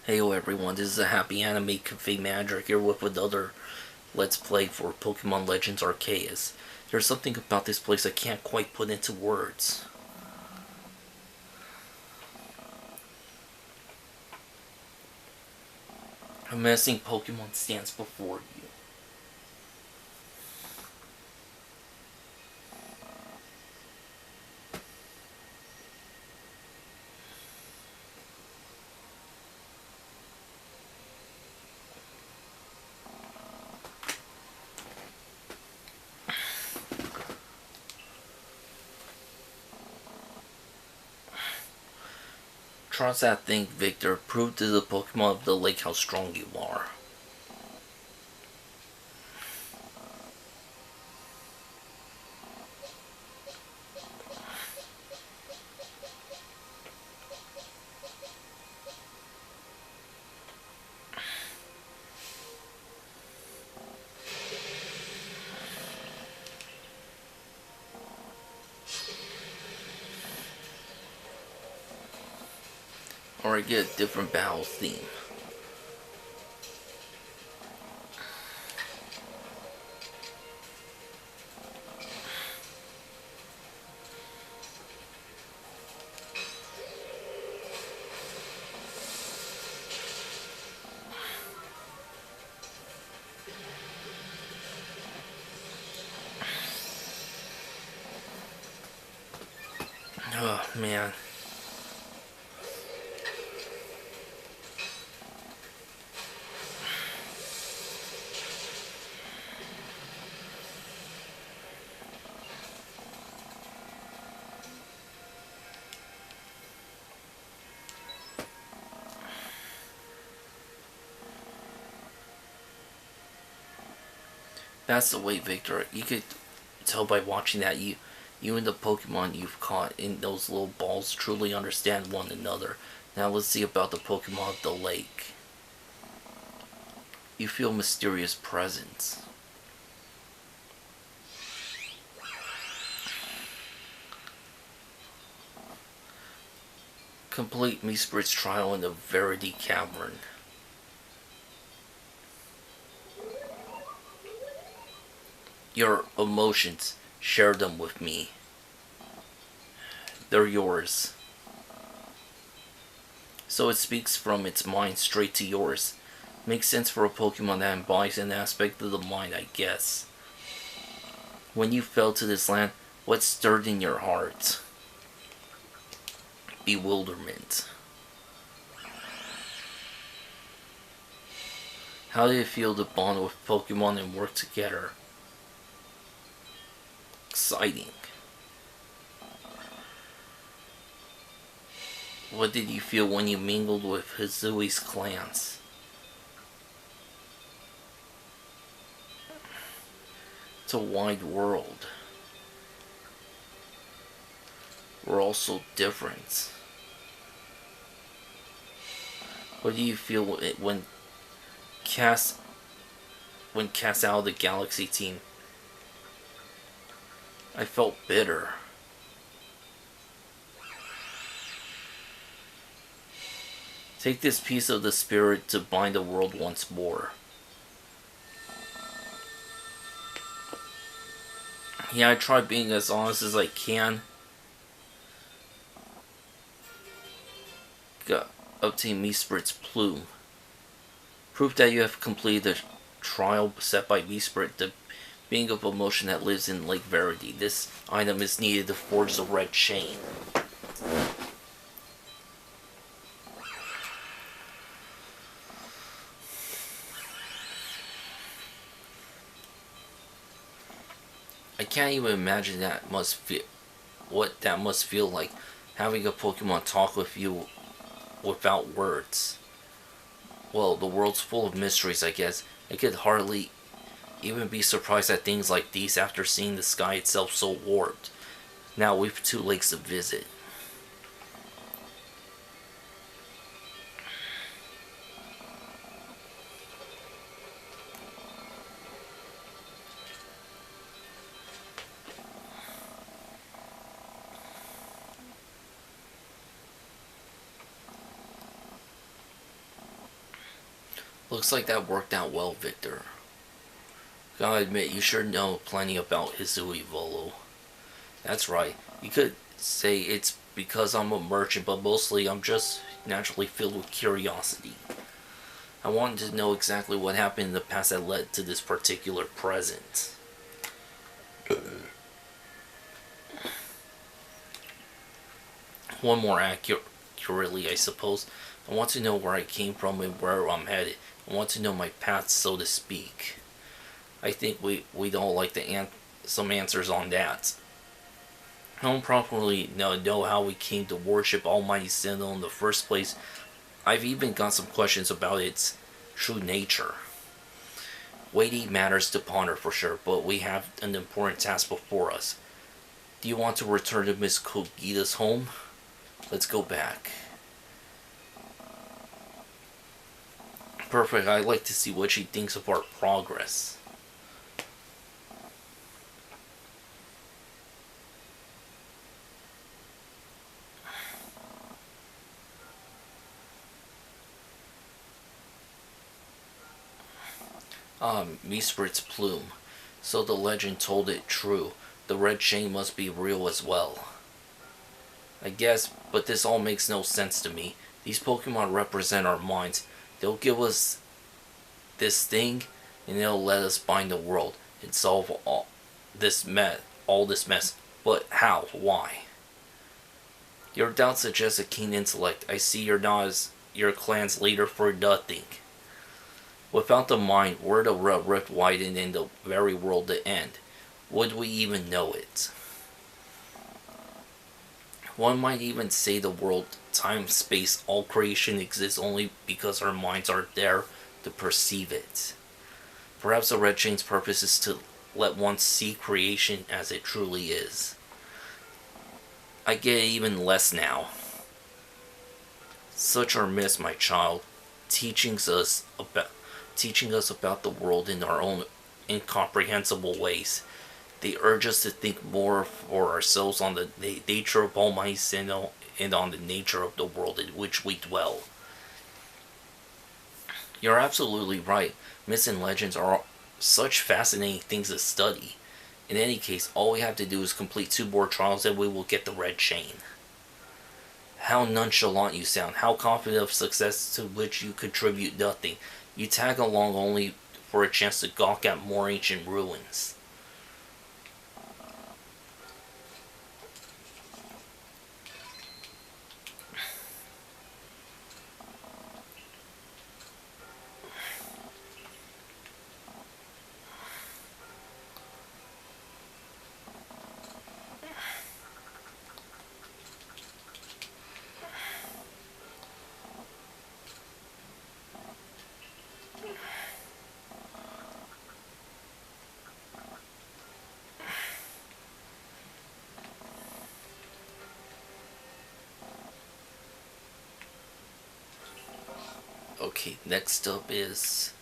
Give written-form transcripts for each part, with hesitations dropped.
Heyo everyone, this is a HappyAnimaidCafeManager here with another Let's Play for Pokemon Legends Arceus. There's something about this place I can't quite put into words. A menacing Pokemon stands before you. Trust that thing, Victor. Prove to the Pokemon of the lake how strong you are. Or I get a different battle theme. Oh man. That's the way, Victor. You could tell by watching that you and the Pokemon you've caught in those little balls truly understand one another. Now let's see about the Pokemon of the lake. You feel mysterious presence. Complete Meesprit's trial in the Verity Cavern. Your emotions, share them with me. They're yours. So it speaks from its mind straight to yours. Makes sense for a Pokemon that embodies an aspect of the mind, I guess. When you fell to this land, what stirred in your heart? Bewilderment. How did it feel to bond with Pokemon and work together? Exciting. What did you feel when you mingled with Hizui's clans? It's a wide world. We're all so different. What do you feel when cast out of the Galaxy team? I felt bitter. Take this piece of the spirit to bind the world once more. Yeah, I try being as honest as I can. Obtain Meesprit's plume. Proof that you have completed the trial set by Meesprit, the being of emotion that lives in Lake Verity. This item is needed to forge the red chain. I can't even imagine what that must feel like, having a Pokemon talk with you without words. Well, the world's full of mysteries, I guess. I could hardly even be surprised at things like these after seeing the sky itself so warped. Now we've 2 lakes to visit. Looks like that worked out well, Victor. Gotta admit, you sure know plenty about Hisui Volo. That's right. You could say it's because I'm a merchant, but mostly I'm just naturally filled with curiosity. I wanted to know exactly what happened in the past that led to this particular present. One more accurately, I suppose. I want to know where I came from and where I'm headed. I want to know my path, so to speak. I think we'd all like to some answers on that. I don't properly know how we came to worship Almighty Sentinel in the first place. I've even got some questions about its true nature. Weighty matters to ponder for sure, but we have an important task before us. Do you want to return to Miss Kogita's home? Let's go back. Perfect, I'd like to see what she thinks of our progress. Meesprit's plume. So the legend told it true. The red chain must be real as well. I guess, but this all makes no sense to me. These Pokemon represent our minds. They'll give us this thing, and it'll let us bind the world and solve all this mess. But how? Why? Your doubt suggests a keen intellect. I see you're not as your clan's leader for nothing. Without the mind, were the rift widen in the very world to end, would we even know it? One might even say the world, time, space, all creation exists only because our minds are there to perceive it. Perhaps the Red Chain's purpose is to let one see creation as it truly is. I get it even less now. Such are myths, my child, teaching us about the world in our own incomprehensible ways. They urge us to think more for ourselves on the nature of Almighty Sentinel and on the nature of the world in which we dwell. You're absolutely right. Myths and legends are such fascinating things to study. In any case, all we have to do is complete 2 more trials and we will get the red chain. How nonchalant you sound. How confident of success to which you contribute nothing. You tag along only for a chance to gawk at more ancient ruins. Okay, next up is...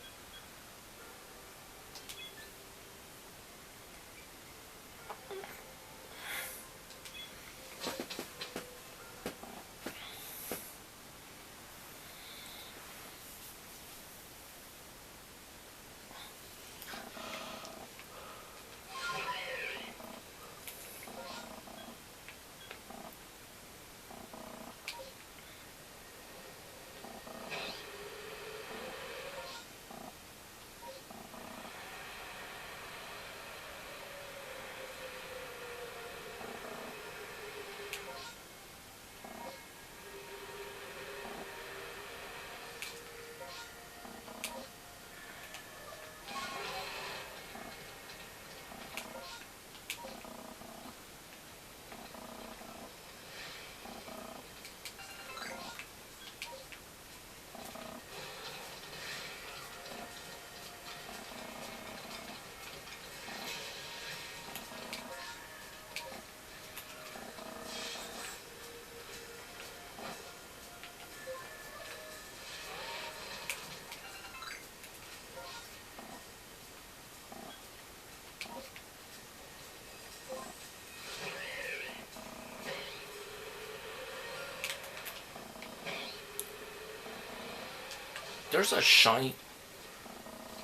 There's a shiny...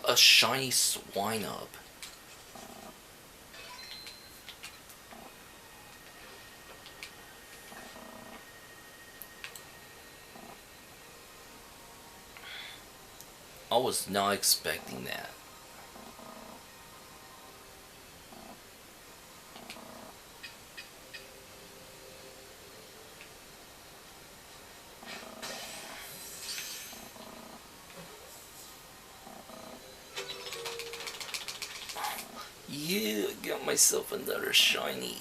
A shiny Swinub. I was not expecting that. Yeah, I got myself another shiny.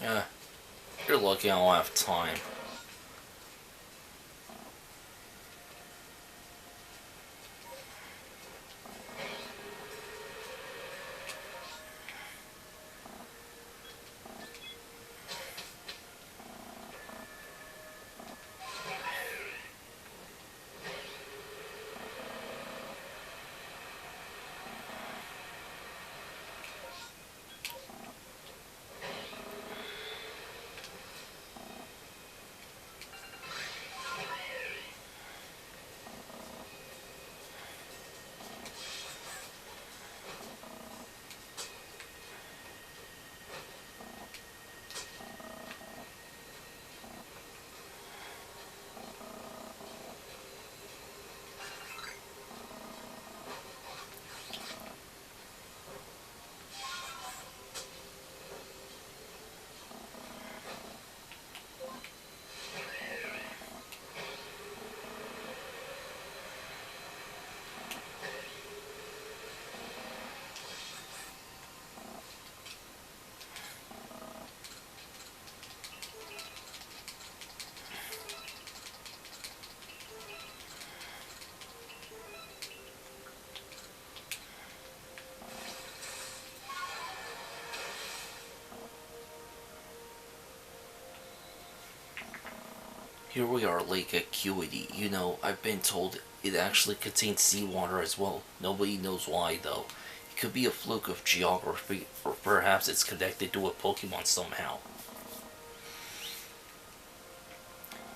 Yeah, you're lucky I don't have time. Here we are, Lake Acuity. You know, I've been told it actually contains seawater as well. Nobody knows why, though. It could be a fluke of geography, or perhaps it's connected to a Pokemon somehow.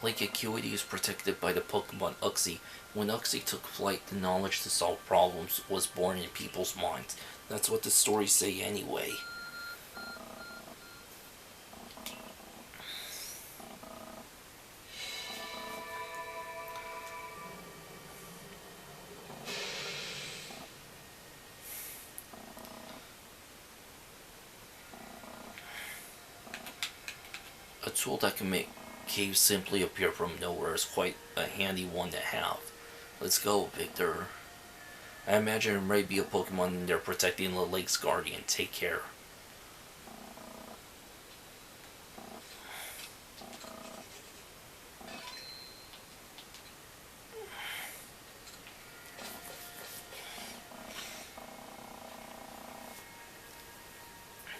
Lake Acuity is protected by the Pokemon Uxie. When Uxie took flight, the knowledge to solve problems was born in people's minds. That's what the stories say anyway. A tool that can make caves simply appear from nowhere is quite a handy one to have. Let's go, Victor. I imagine there may be a Pokemon in there protecting the lake's guardian. Take care.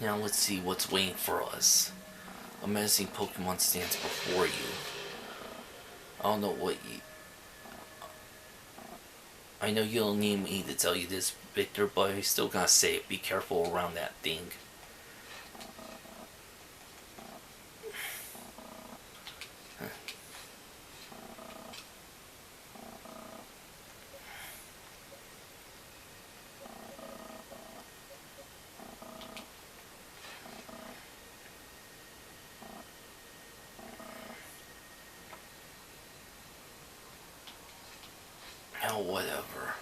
Now let's see what's waiting for us. A menacing Pokemon stands before you. I don't know what you... I know you don't need me to tell you this, Victor, but I still gotta say it. Be careful around that thing. whatever.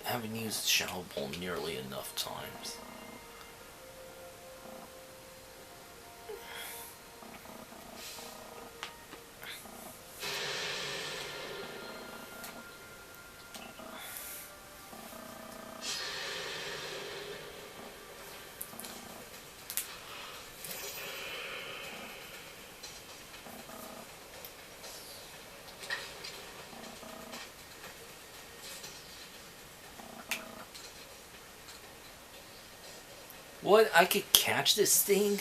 Haven't used Shadow Ball nearly enough times. What? I could catch this thing?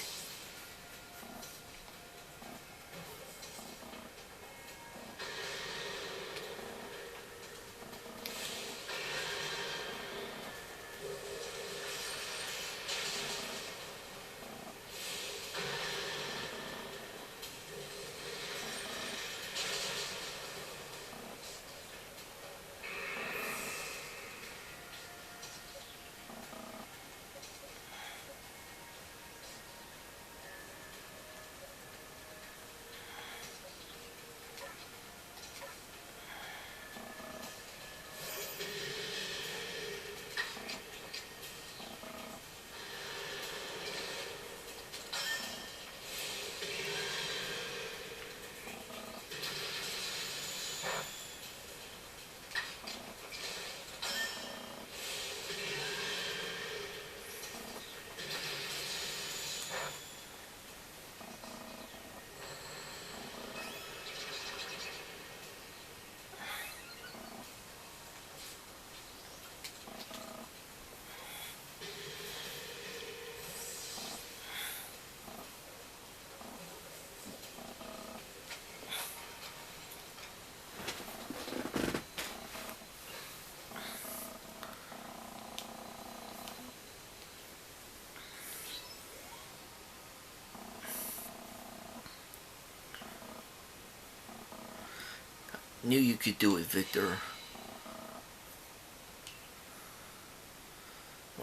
Knew you could do it, Victor.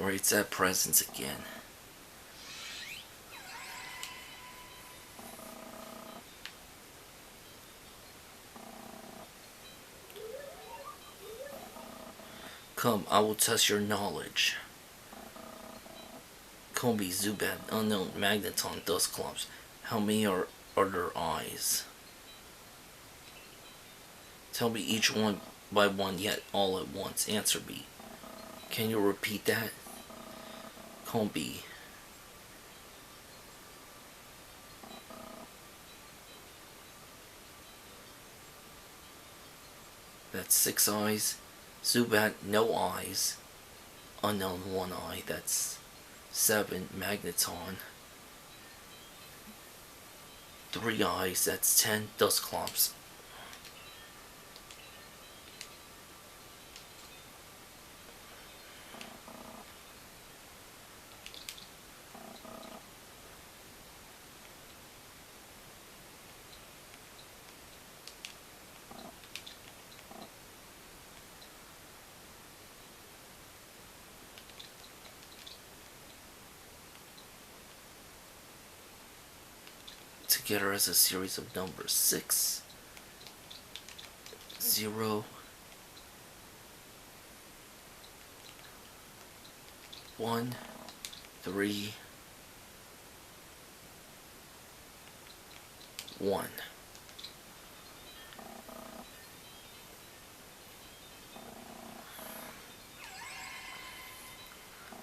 Or it's that presence again. Come, I will test your knowledge. Combi, Zubat, unknown, Magneton, Dusclops. How many are there eyes? Tell me each one by one, yet all at once. Answer me. Can you repeat that? Combi. That's 6 eyes. Zubat, no eyes. Unknown, 1 eye. That's 7. Magneton. 3 eyes. That's 10. Dusclops. Together as a series of numbers. 6, 0, 1, 3, 1.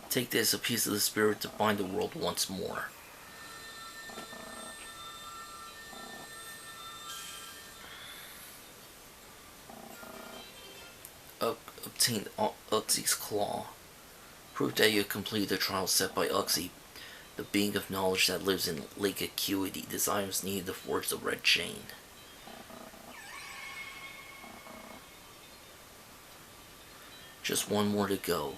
Take this, a piece of the spirit to find the world once more. obtained Uxie's claw. Proof that you completed the trial set by Uxie, the being of knowledge that lives in Lake Acuity. This item is needed to forge the red chain. Just one more to go.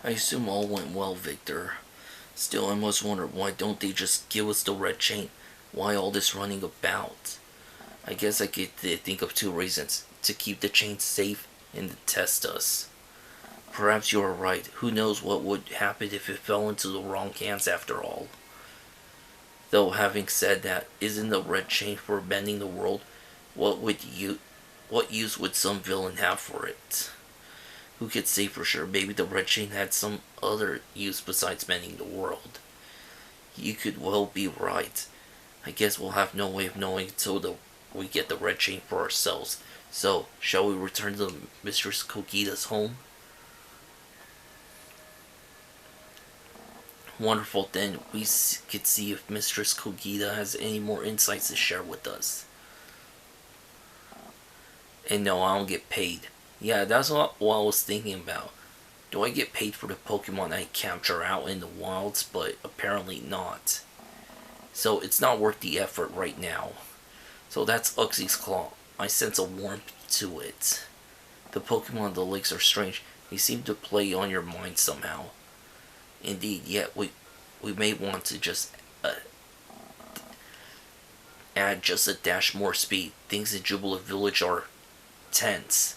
I assume all went well, Victor. Still, I must wonder, why don't they just give us the red chain? Why all this running about? I guess I could think of two reasons. To keep the chain safe and to test us. Perhaps you are right. Who knows what would happen if it fell into the wrong hands after all. Though, having said that, isn't the red chain for bending the world? What use would some villain have for it? Who could say for sure? Maybe the red chain had some other use besides mending the world. You could well be right. I guess we'll have no way of knowing until we get the red chain for ourselves. So, shall we return to Mistress Kogita's home? Wonderful, then we could see if Mistress Kogita has any more insights to share with us. And no, I don't get paid. Yeah, that's what I was thinking about. Do I get paid for the Pokemon I capture out in the wilds? But apparently not. So it's not worth the effort right now. So that's Uxie's claw. I sense a warmth to it. The Pokemon of the lakes are strange. They seem to play on your mind somehow. Indeed, yet we may want to just add just a dash more speed. Things in Jubilant Village are tense.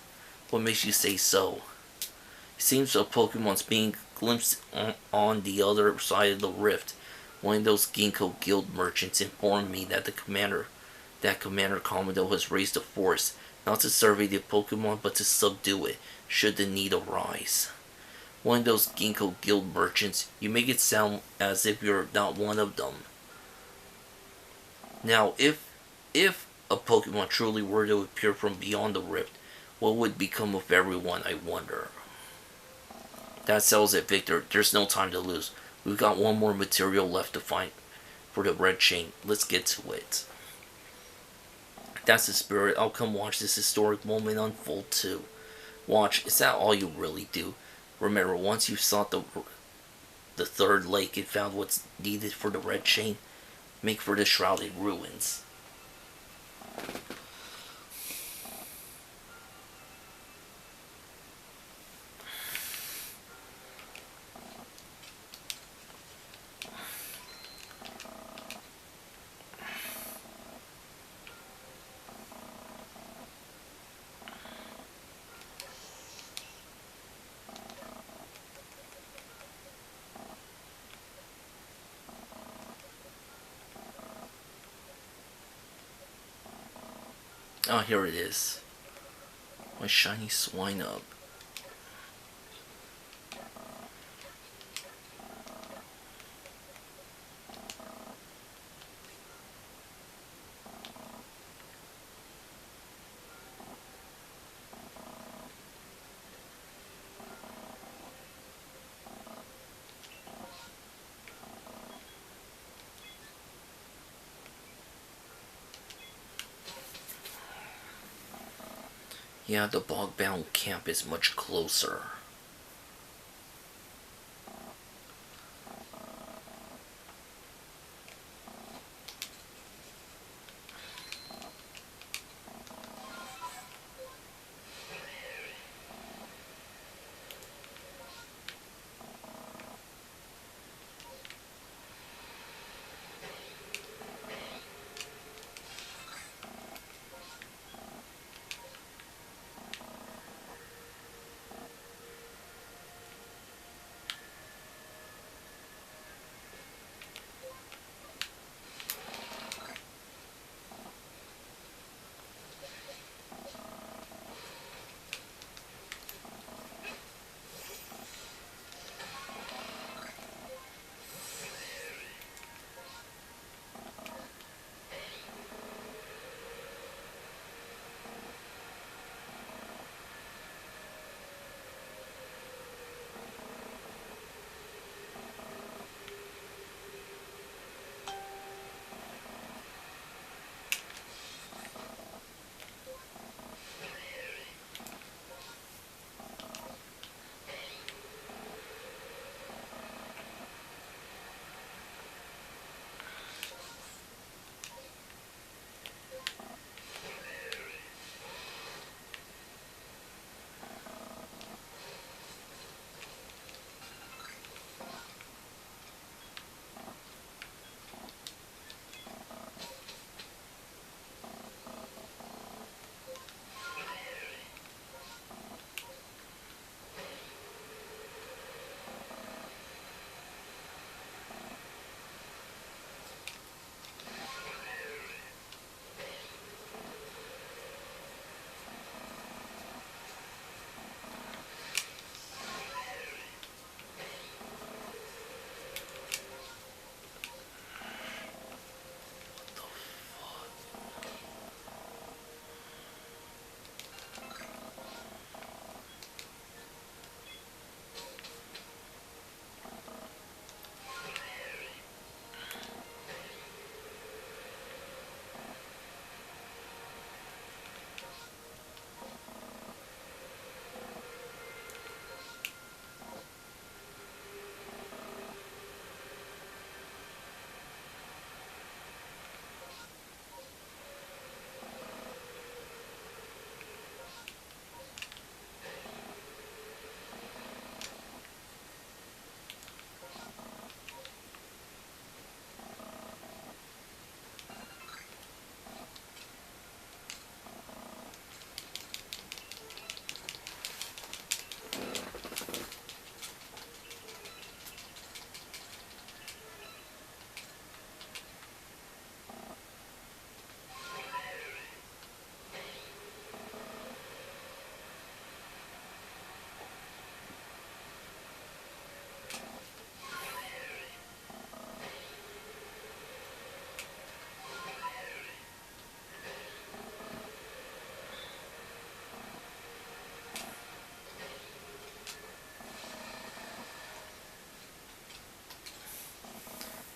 What makes you say so? It seems a Pokemon's being glimpsed on the other side of the rift. One of those Ginkgo Guild merchants informed me that Commander Komodo has raised a force, not to survey the Pokemon, but to subdue it, should the need arise. One of those Ginkgo Guild merchants, you make it sound as if you're not one of them. Now, if a Pokemon truly were to appear from beyond the rift, what would become of everyone, I wonder? That settles it, Victor. There's no time to lose. We've got one more material left to find for the red chain. Let's get to it. That's the spirit. I'll come watch this historic moment unfold too. Watch, is that all you really do? Remember, once you've sought the third lake and found what's needed for the red chain, make for the shrouded ruins. Oh, here it is. My shiny Swinub. Yeah, the bog-bound camp is much closer.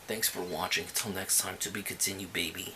Thanks for watching. Until next time, to be continued, baby.